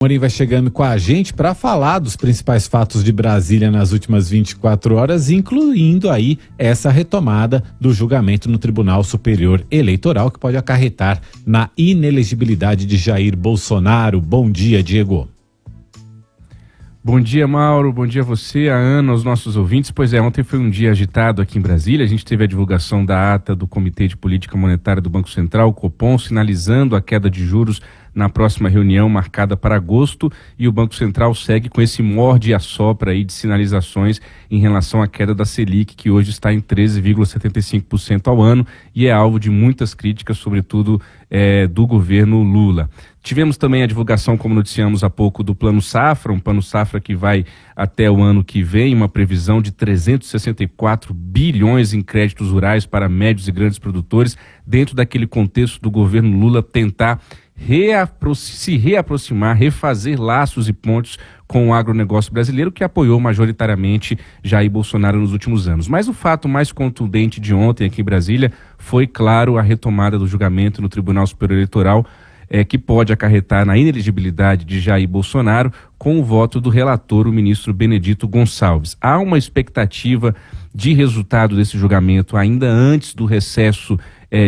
Amorim vai chegando com a gente para falar dos principais fatos de Brasília nas últimas 24 horas, incluindo aí essa retomada do julgamento no Tribunal Superior Eleitoral, que pode acarretar na inelegibilidade de Jair Bolsonaro. Bom dia, Diego. Bom dia, Mauro. Bom dia a você, a Ana, aos nossos ouvintes. Pois é, ontem foi um dia agitado aqui em Brasília. A gente teve a divulgação da ata do Comitê de Política Monetária do Banco Central, o Copom, sinalizando a queda de juros na próxima reunião marcada para agosto, e o Banco Central segue com esse morde e assopra aí de sinalizações em relação à queda da Selic, que hoje está em 13,75% ao ano e é alvo de muitas críticas, sobretudo do governo Lula. Tivemos também a divulgação, como noticiamos há pouco, do Plano Safra, um Plano Safra que vai até o ano que vem, uma previsão de 364 bilhões em créditos rurais para médios e grandes produtores, dentro daquele contexto do governo Lula tentar se reaproximar, refazer laços e pontes com o agronegócio brasileiro, que apoiou majoritariamente Jair Bolsonaro nos últimos anos. Mas o fato mais contundente de ontem aqui em Brasília foi, claro, a retomada do julgamento no Tribunal Superior Eleitoral, que pode acarretar na inelegibilidade de Jair Bolsonaro, com o voto do relator, o ministro Benedito Gonçalves. Há uma expectativa de resultado desse julgamento ainda antes do recesso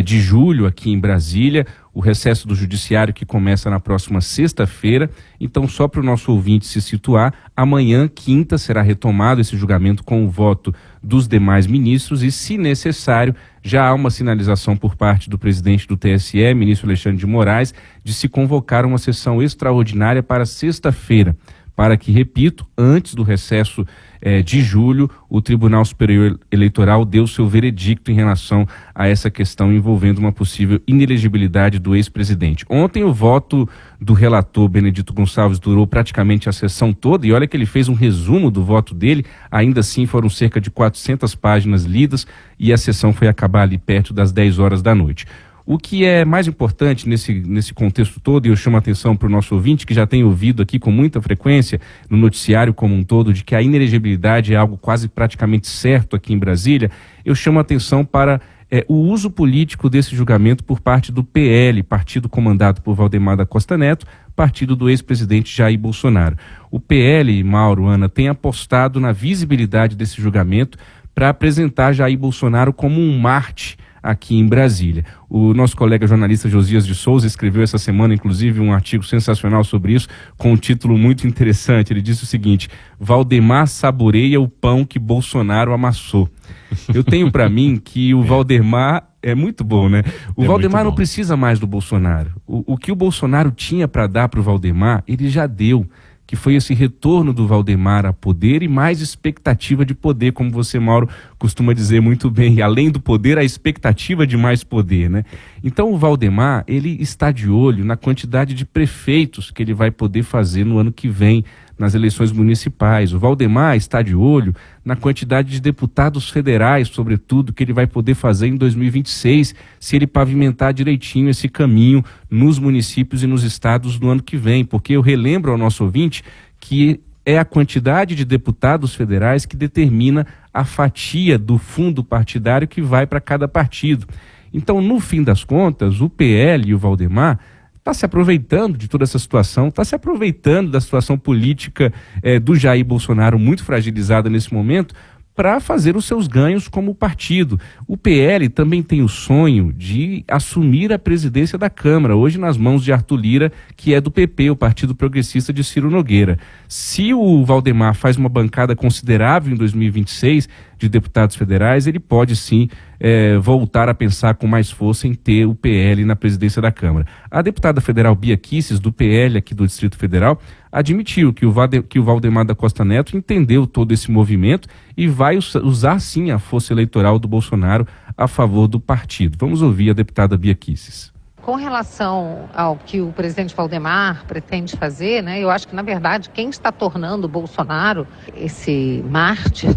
de julho aqui em Brasília, o recesso do judiciário que começa na próxima sexta-feira. Então, só para o nosso ouvinte se situar, amanhã, quinta, será retomado esse julgamento com o voto dos demais ministros e, se necessário, já há uma sinalização por parte do presidente do TSE, ministro Alexandre de Moraes, de se convocar uma sessão extraordinária para sexta-feira, para que, repito, antes do recesso de julho, o Tribunal Superior Eleitoral deu seu veredicto em relação a essa questão envolvendo uma possível inelegibilidade do ex-presidente. Ontem o voto do relator Benedito Gonçalves durou praticamente a sessão toda, e olha que ele fez um resumo do voto dele, ainda assim foram cerca de 400 páginas lidas e a sessão foi acabar ali perto das 10 horas da noite. O que é mais importante nesse contexto todo, e eu chamo a atenção para o nosso ouvinte, que já tem ouvido aqui com muita frequência no noticiário como um todo, de que a inelegibilidade é algo quase praticamente certo aqui em Brasília, eu chamo a atenção para o uso político desse julgamento por parte do PL, partido comandado por Valdemar da Costa Neto, partido do ex-presidente Jair Bolsonaro. O PL, Mauro, Ana, tem apostado na visibilidade desse julgamento para apresentar Jair Bolsonaro como um Marte aqui em Brasília. O nosso colega jornalista Josias de Souza escreveu essa semana, inclusive, um artigo sensacional sobre isso, com um título muito interessante. Ele disse o seguinte: Valdemar saboreia o pão que Bolsonaro amassou. Eu tenho para mim que o Valdemar é muito bom, né? O Valdemar não precisa mais do Bolsonaro. O que o Bolsonaro tinha para dar para o Valdemar, ele já deu, que foi esse retorno do Valdemar a poder e mais expectativa de poder, como você, Mauro, costuma dizer muito bem. E além do poder, a expectativa de mais poder, né? Então o Valdemar, ele está de olho na quantidade de prefeitos que ele vai poder fazer no ano que vem, nas eleições municipais. O Valdemar está de olho na quantidade de deputados federais, sobretudo, que ele vai poder fazer em 2026, se ele pavimentar direitinho esse caminho nos municípios e nos estados no ano que vem. Porque eu relembro ao nosso ouvinte que é a quantidade de deputados federais que determina a fatia do fundo partidário que vai para cada partido. Então, no fim das contas, o PL e o Valdemar está se aproveitando de toda essa situação, está se aproveitando da situação política do Jair Bolsonaro, muito fragilizada nesse momento, para fazer os seus ganhos como partido. O PL também tem o sonho de assumir a presidência da Câmara, hoje nas mãos de Arthur Lira, que é do PP, o Partido Progressista de Ciro Nogueira. Se o Valdemar faz uma bancada considerável em 2026 de deputados federais, ele pode sim voltar a pensar com mais força em ter o PL na presidência da Câmara. A deputada federal Bia Kicis, do PL aqui do Distrito Federal, admitiu que o Valdemar da Costa Neto entendeu todo esse movimento e vai usar sim a força eleitoral do Bolsonaro a favor do partido. Vamos ouvir a deputada Bia Kicis. Com relação ao que o presidente Valdemar pretende fazer, né, eu acho que, na verdade, quem está tornando o Bolsonaro esse mártir,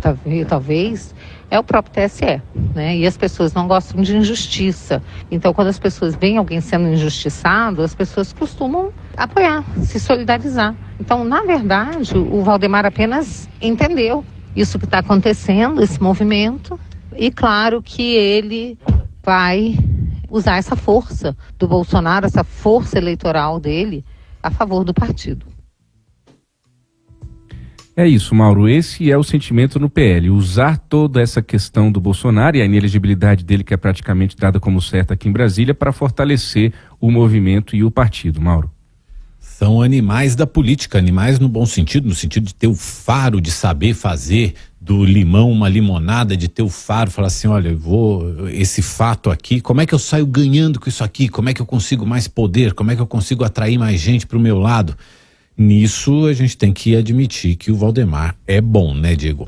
talvez, é o próprio TSE, né? E as pessoas não gostam de injustiça. Então, quando as pessoas veem alguém sendo injustiçado, as pessoas costumam apoiar, se solidarizar. Então, na verdade, o Valdemar apenas entendeu isso que está acontecendo, esse movimento, e claro que ele vai usar essa força do Bolsonaro, essa força eleitoral dele, a favor do partido. É isso, Mauro. Esse é o sentimento no PL. Usar toda essa questão do Bolsonaro e a inelegibilidade dele, que é praticamente dada como certa aqui em Brasília, para fortalecer o movimento e o partido, Mauro. São animais da política, animais no bom sentido, no sentido de ter o faro de saber fazer do limão uma limonada, de ter o faro, falar assim, olha, esse fato aqui, como é que eu saio ganhando com isso aqui? Como é que eu consigo mais poder? Como é que eu consigo atrair mais gente para o meu lado? Nisso a gente tem que admitir que o Valdemar é bom, né, Diego?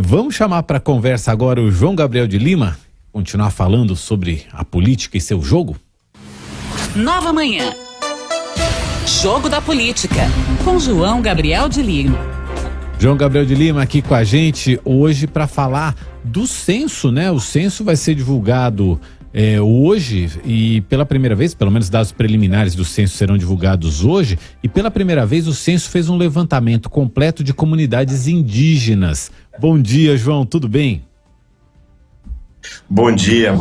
Vamos chamar para conversa agora o João Gabriel de Lima, continuar falando sobre a política e seu jogo? Nova Manhã. Jogo da Política, com João Gabriel de Lima. João Gabriel de Lima aqui com a gente hoje para falar do censo, né? O censo vai ser divulgado hoje e pela primeira vez, pelo menos dados preliminares do censo serão divulgados hoje, e pela primeira vez o censo fez um levantamento completo de comunidades indígenas. Bom dia, João, tudo bem? Bom dia,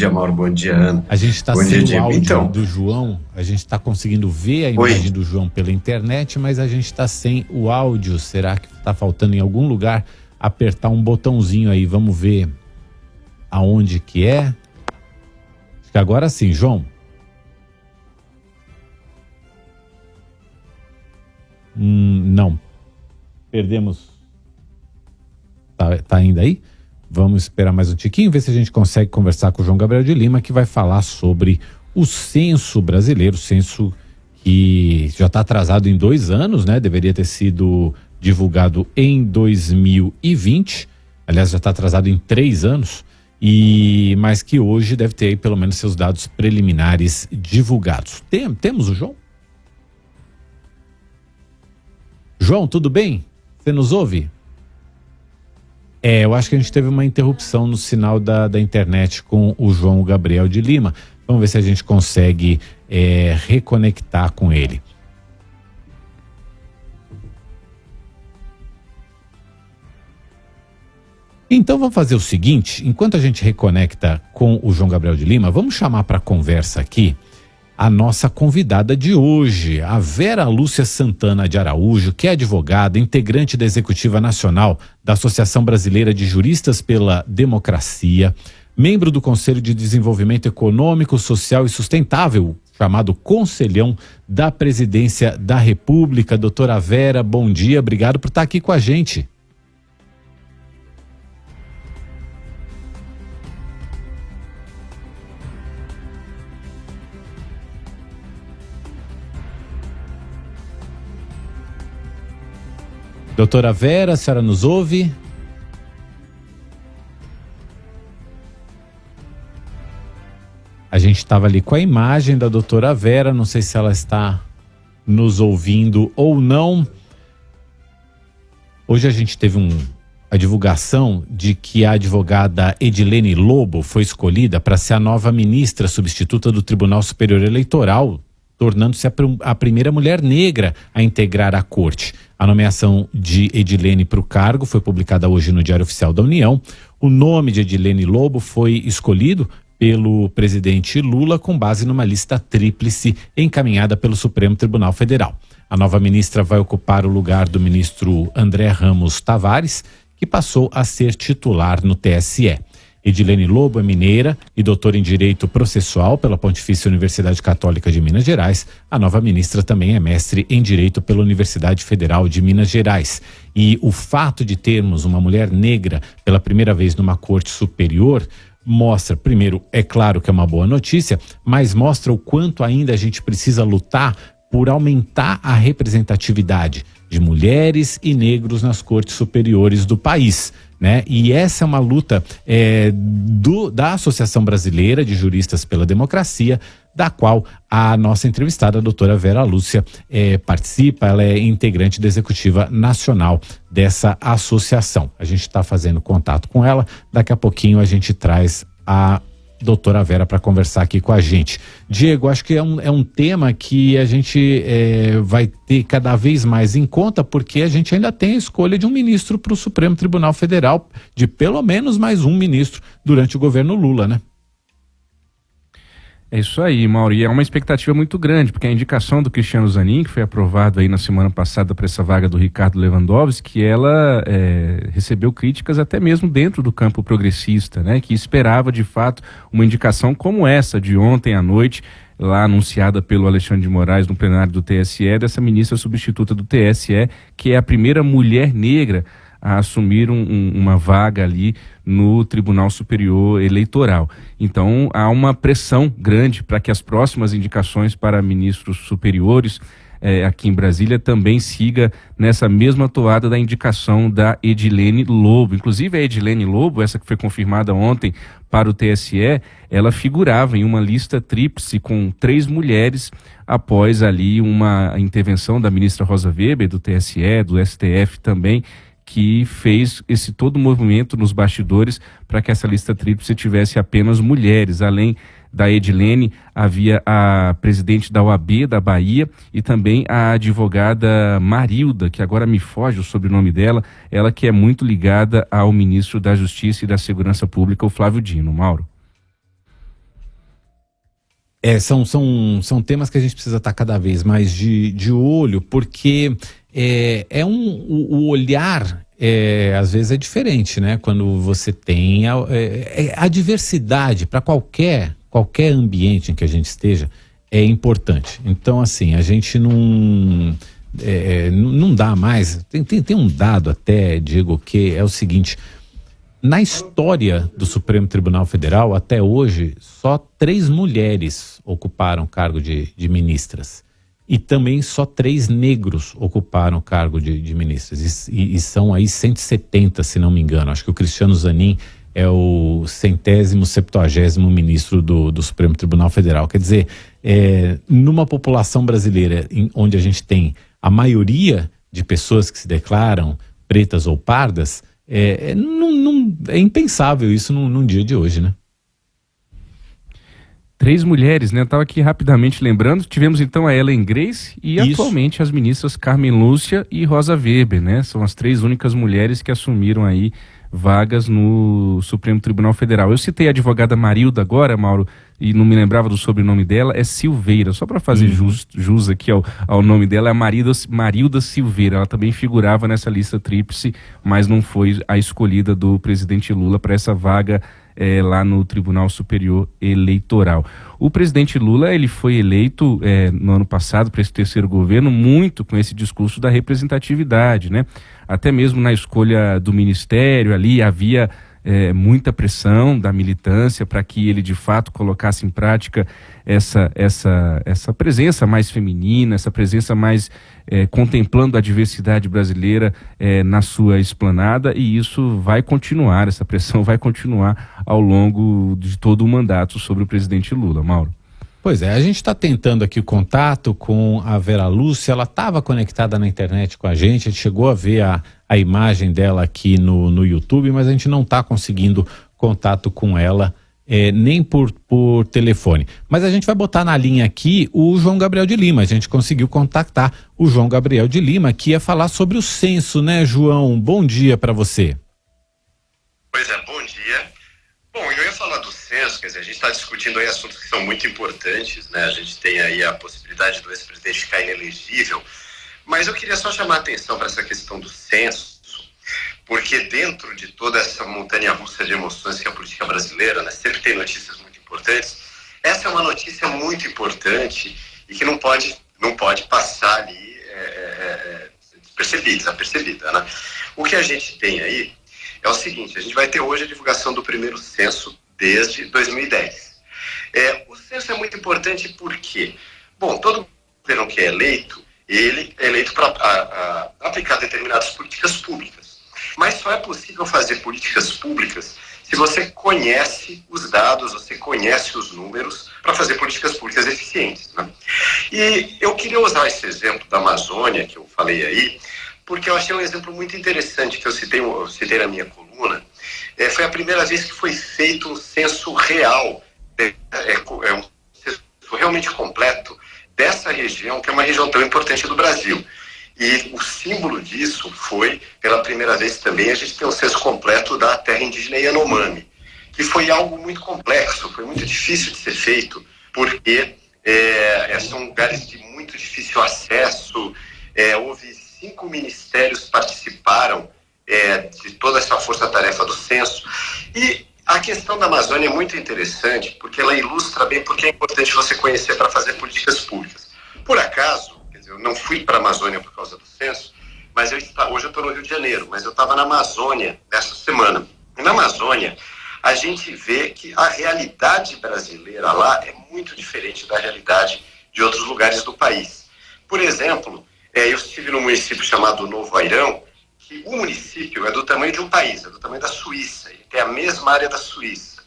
Mauro, bom dia, Ana. A gente está sem o áudio do João, a gente está conseguindo ver a imagem do João pela internet, mas a gente está sem o áudio. Será que está faltando em algum lugar apertar um botãozinho aí? Vamos ver aonde que é. Acho que agora sim, João. Não. Perdemos. Tá ainda aí? Vamos esperar mais um tiquinho, ver se a gente consegue conversar com o João Gabriel de Lima, que vai falar sobre o censo brasileiro, censo que já está atrasado em 2 anos, né? Deveria ter sido divulgado em 2020, aliás, já está atrasado em 3 anos, mas que hoje deve ter aí pelo menos seus dados preliminares divulgados. Temos o João? João, tudo bem? Você nos ouve? Eu acho que a gente teve uma interrupção no sinal da internet com o João Gabriel de Lima. Vamos ver se a gente consegue reconectar com ele. Então vamos fazer o seguinte, enquanto a gente reconecta com o João Gabriel de Lima, vamos chamar para conversa aqui a nossa convidada de hoje, a Vera Lúcia Santana de Araújo, que é advogada, integrante da Executiva Nacional da Associação Brasileira de Juristas pela Democracia, membro do Conselho de Desenvolvimento Econômico, Social e Sustentável, chamado Conselhão da Presidência da República. Doutora Vera, bom dia, obrigado por estar aqui com a gente. Doutora Vera, a senhora nos ouve? A gente estava ali com a imagem da doutora Vera, não sei se ela está nos ouvindo ou não. Hoje a gente teve a divulgação de que a advogada Edilene Lobo foi escolhida para ser a nova ministra substituta do Tribunal Superior Eleitoral, tornando-se a primeira mulher negra a integrar a corte. A nomeação de Edilene para o cargo foi publicada hoje no Diário Oficial da União. O nome de Edilene Lobo foi escolhido pelo presidente Lula com base numa lista tríplice encaminhada pelo Supremo Tribunal Federal. A nova ministra vai ocupar o lugar do ministro André Ramos Tavares, que passou a ser titular no TSE. Edilene Lobo é mineira e doutora em Direito Processual pela Pontifícia Universidade Católica de Minas Gerais. A nova ministra também é mestre em Direito pela Universidade Federal de Minas Gerais. E o fato de termos uma mulher negra pela primeira vez numa corte superior mostra, primeiro, é claro que é uma boa notícia, mas mostra o quanto ainda a gente precisa lutar por aumentar a representatividade de mulheres e negros nas cortes superiores do país, né? E essa é uma luta da Associação Brasileira de Juristas pela Democracia, da qual a nossa entrevistada, a doutora Vera Lúcia, participa. Ela é integrante da Executiva Nacional dessa associação. A gente está fazendo contato com ela, daqui a pouquinho a gente traz a doutora Vera para conversar aqui com a gente. Diego, acho que é um tema que a gente vai ter cada vez mais em conta, porque a gente ainda tem a escolha de um ministro para o Supremo Tribunal Federal, de pelo menos mais um ministro durante o governo Lula, né? É isso aí, Mauro, e é uma expectativa muito grande, porque a indicação do Cristiano Zanin, que foi aprovado aí na semana passada para essa vaga do Ricardo Lewandowski, ela recebeu críticas até mesmo dentro do campo progressista, né, que esperava de fato uma indicação como essa de ontem à noite, lá anunciada pelo Alexandre de Moraes no plenário do TSE, dessa ministra substituta do TSE, que é a primeira mulher negra a assumir uma vaga ali no Tribunal Superior Eleitoral. Então, há uma pressão grande para que as próximas indicações para ministros superiores aqui em Brasília também siga nessa mesma toada da indicação da Edilene Lobo. Inclusive, a Edilene Lobo, essa que foi confirmada ontem para o TSE, ela figurava em uma lista tríplice com 3 mulheres após ali uma intervenção da ministra Rosa Weber, do TSE, do STF também, que fez esse todo movimento nos bastidores para que essa lista tríplice tivesse apenas mulheres. Além da Edilene, havia a presidente da OAB da Bahia e também a advogada Marilda, que agora me foge o sobrenome dela, ela que é muito ligada ao ministro da Justiça e da Segurança Pública, o Flávio Dino. Mauro. São temas que a gente precisa estar cada vez mais de olho, porque o olhar às vezes é diferente, né? Quando você tem a diversidade para qualquer ambiente em que a gente esteja é importante. Então, assim, a gente não dá mais. Tem um dado até, Diego, que é o seguinte: na história do Supremo Tribunal Federal, até hoje, só 3 mulheres ocuparam cargo de ministras. E também só 3 negros ocuparam o cargo de ministras. E são aí 170, se não me engano. Acho que o Cristiano Zanin é o 170º ministro do Supremo Tribunal Federal. Quer dizer, numa população brasileira onde a gente tem a maioria de pessoas que se declaram pretas ou pardas, é impensável isso num dia de hoje, né? 3 mulheres, né? Eu estava aqui rapidamente lembrando. Tivemos então a Ellen Grace e atualmente as ministras Carmen Lúcia e Rosa Weber, né? São as 3 únicas mulheres que assumiram aí vagas no Supremo Tribunal Federal. Eu citei a advogada Marilda agora, Mauro, e não me lembrava do sobrenome dela, é Silveira. Só para fazer jus aqui ao nome dela, é Marilda Silveira. Ela também figurava nessa lista tríplice, mas não foi a escolhida do presidente Lula para essa vaga lá no Tribunal Superior Eleitoral. O presidente Lula, ele foi eleito no ano passado para esse terceiro governo muito com esse discurso da representatividade, né? Até mesmo na escolha do ministério ali havia muita pressão da militância para que ele de fato colocasse em prática essa presença mais feminina, essa presença mais contemplando a diversidade brasileira na sua esplanada, e isso vai continuar, essa pressão vai continuar ao longo de todo o mandato sobre o presidente Lula. Mauro. Pois é, a gente está tentando aqui o contato com a Vera Lúcia. Ela estava conectada na internet com a gente chegou a ver a imagem dela aqui no YouTube, mas a gente não está conseguindo contato com ela, nem por telefone. Mas a gente vai botar na linha aqui o João Gabriel de Lima. A gente conseguiu contactar o João Gabriel de Lima, que ia falar sobre o censo, né, João? Bom dia para você. Pois é, bom dia. Bom, eu ia falar do censo, quer dizer, a gente está discutindo aí assuntos que são muito importantes, né? A gente tem aí a possibilidade do ex-presidente ficar inelegível, mas eu queria só chamar a atenção para essa questão do censo, porque dentro de toda essa montanha-russa de emoções que é a política brasileira, né, sempre tem notícias muito importantes. Essa é uma notícia muito importante e que não pode passar ali desapercebida, né? O que a gente tem aí é o seguinte: a gente vai ter hoje a divulgação do primeiro censo desde 2010. O censo é muito importante porque, bom, todo governo que é eleito, ele é eleito para aplicar determinadas políticas públicas. Mas só é possível fazer políticas públicas se você conhece os dados, você conhece os números para fazer políticas públicas eficientes, né? E eu queria usar esse exemplo da Amazônia, que eu falei aí, porque eu achei um exemplo muito interessante que eu citei na minha coluna. Foi a primeira vez que foi feito um censo real, um censo realmente completo dessa região, que é uma região tão importante do Brasil. E o símbolo disso foi, pela primeira vez também, a gente tem um censo completo da terra indígena Yanomami, que foi algo muito complexo, foi muito difícil de ser feito, porque são lugares de muito difícil acesso. Houve 5 ministérios que participaram de toda essa força-tarefa do censo. E a questão da Amazônia é muito interessante, porque ela ilustra bem porque é importante você conhecer para fazer políticas públicas. Por acaso, quer dizer, eu não fui para a Amazônia por causa do censo, mas hoje eu estou no Rio de Janeiro, mas eu estava na Amazônia nessa semana. E na Amazônia, a gente vê que a realidade brasileira lá é muito diferente da realidade de outros lugares do país. Por exemplo, eu estive num município chamado Novo Airão, que o município é do tamanho de um país, é do tamanho da Suíça, ele tem a mesma área da Suíça.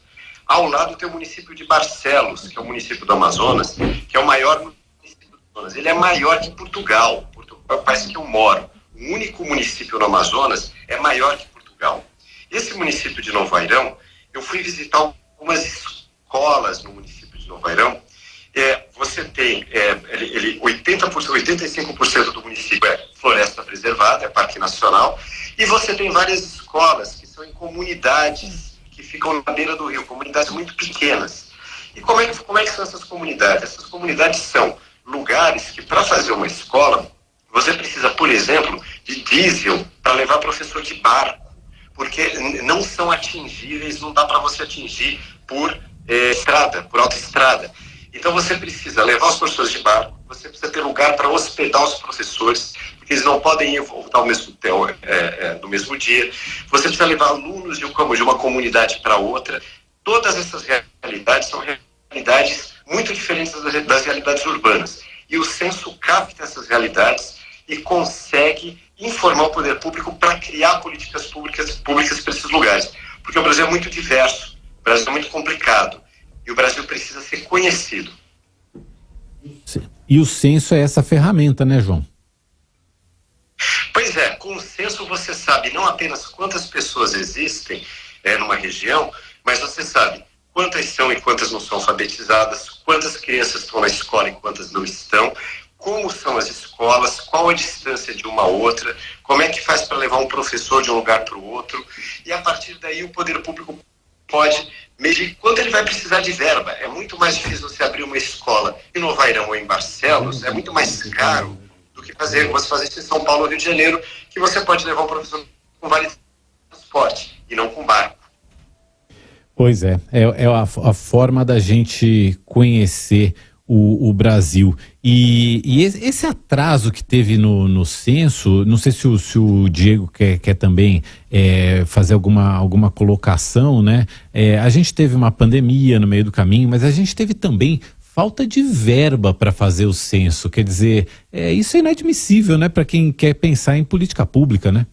Ao lado tem o município de Barcelos, que é o município do Amazonas, que é o maior município do Amazonas. Ele é maior que Portugal. Portugal é o país que eu moro. O único município no Amazonas é maior que Portugal. Esse município de Novo Airão, eu fui visitar algumas escolas no município de Novo Airão. Você tem 85% do município é floresta preservada, é parque nacional, e você tem várias escolas que são em comunidades que ficam na beira do rio, comunidades muito pequenas. E como é que são essas comunidades? Essas comunidades são lugares que, para fazer uma escola, você precisa, por exemplo, de diesel para levar professor de barco, porque não são atingíveis, não dá para você atingir por por autoestrada. Então você precisa levar os professores de barco, você precisa ter lugar para hospedar os professores, porque eles não podem ir voltar no mesmo dia. Você precisa levar alunos de uma comunidade para outra. Todas essas realidades são realidades muito diferentes das realidades urbanas. E o censo capta essas realidades e consegue informar o poder público para criar políticas públicas para esses lugares. Porque o Brasil é muito diverso, o Brasil é muito complicado, e o Brasil precisa ser conhecido. E o censo é essa ferramenta, né, João? Pois é, com o censo você sabe não apenas quantas pessoas existem numa região, mas você sabe quantas são e quantas não são alfabetizadas, quantas crianças estão na escola e quantas não estão, como são as escolas, qual a distância de uma a outra, como é que faz para levar um professor de um lugar para o outro, e a partir daí o poder público pode medir quanto ele vai precisar de verba. É muito mais difícil você abrir uma escola em Novo Airão ou em Barcelos, é muito mais caro do que você fazer isso em São Paulo ou Rio de Janeiro, que você pode levar um professor com vale transporte e não com barco. Pois é a forma da gente conhecer o Brasil. E esse atraso que teve no censo, não sei se o Diego quer também fazer alguma colocação, né? A gente teve uma pandemia no meio do caminho, mas a gente teve também falta de verba para fazer o censo. Quer dizer, isso é inadmissível, né? Para quem quer pensar em política pública, né?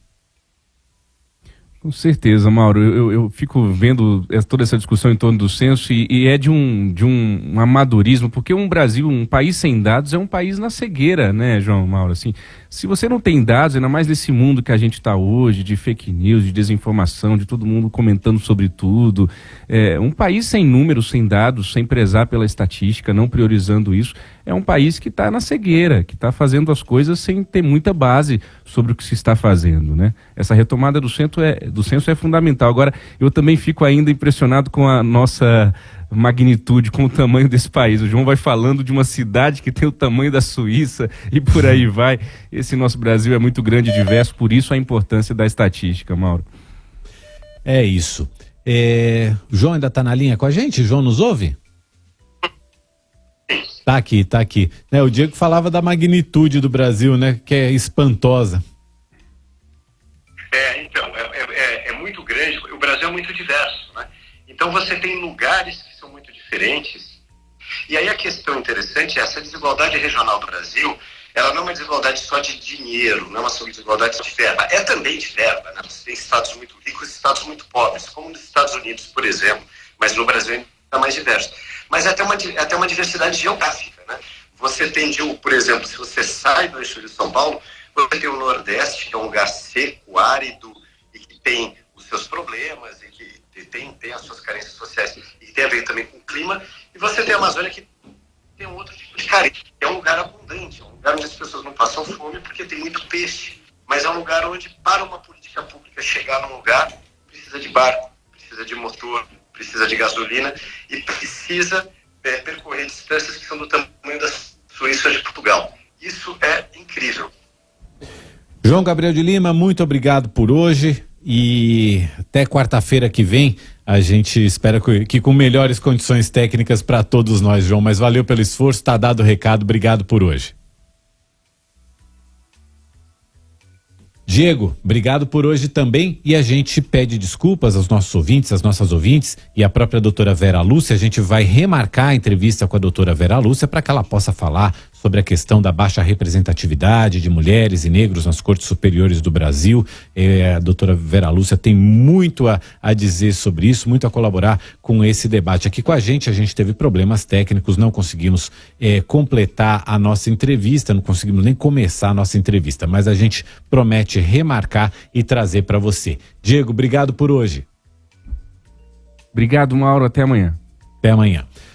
Com certeza, Mauro. Eu fico vendo toda essa discussão em torno do censo e é de um amadorismo, porque um país sem dados é um país na cegueira, né, João, Mauro? Assim, se você não tem dados, ainda mais nesse mundo que a gente está hoje, de fake news, de desinformação, de todo mundo comentando sobre tudo, um país sem números, sem dados, sem prezar pela estatística, não priorizando isso, é um país que está na cegueira, que está fazendo as coisas sem ter muita base sobre o que se está fazendo, né? Essa retomada do censo é fundamental. Agora, eu também fico ainda impressionado com a nossa magnitude, com o tamanho desse país. O João vai falando de uma cidade que tem o tamanho da Suíça e por aí vai. Esse nosso Brasil é muito grande e diverso, por isso a importância da estatística, Mauro. É isso. O João ainda está na linha com a gente? O João nos ouve? Tá aqui. O Diego falava da magnitude do Brasil, né? Que é espantosa. Então, é muito grande. O Brasil é muito diverso, né? Então você tem lugares que são muito diferentes. E aí a questão interessante é essa desigualdade regional do Brasil. Ela não é uma desigualdade só de dinheiro, não é uma desigualdade só de verba. É também de verba, né? Você tem estados muito ricos e estados muito pobres, como nos Estados Unidos, por exemplo. Mas no Brasil ainda é mais diverso. Mas é até uma diversidade geográfica, né? Você tem, por exemplo, se você sai do eixo de São Paulo, você tem o Nordeste, que é um lugar seco, árido, e que tem os seus problemas, e que tem as suas carências sociais, e que tem a ver também com o clima. E você tem a Amazônia, que tem um outro tipo de carência, que é um lugar abundante, é um lugar onde as pessoas não passam fome porque tem muito peixe. Mas é um lugar onde, para uma política pública chegar num lugar, precisa de barco, precisa de motor, precisa de gasolina e precisa percorrer distâncias que são do tamanho da Suíça de Portugal. Isso é incrível. João Gabriel de Lima, muito obrigado por hoje e até quarta-feira que vem a gente espera que com melhores condições técnicas para todos nós, João, mas valeu pelo esforço, tá dado o recado, obrigado por hoje. Diego, obrigado por hoje também e a gente pede desculpas aos nossos ouvintes, às nossas ouvintes e à própria doutora Vera Lúcia. A gente vai remarcar a entrevista com a doutora Vera Lúcia para que ela possa falar sobre a questão da baixa representatividade de mulheres e negros nas cortes superiores do Brasil. A doutora Vera Lúcia tem muito a dizer sobre isso, muito a colaborar com esse debate aqui com a gente. A gente teve problemas técnicos, não conseguimos completar a nossa entrevista, não conseguimos nem começar a nossa entrevista, mas a gente promete remarcar e trazer para você. Diego, obrigado por hoje. Obrigado, Mauro. Até amanhã. Até amanhã.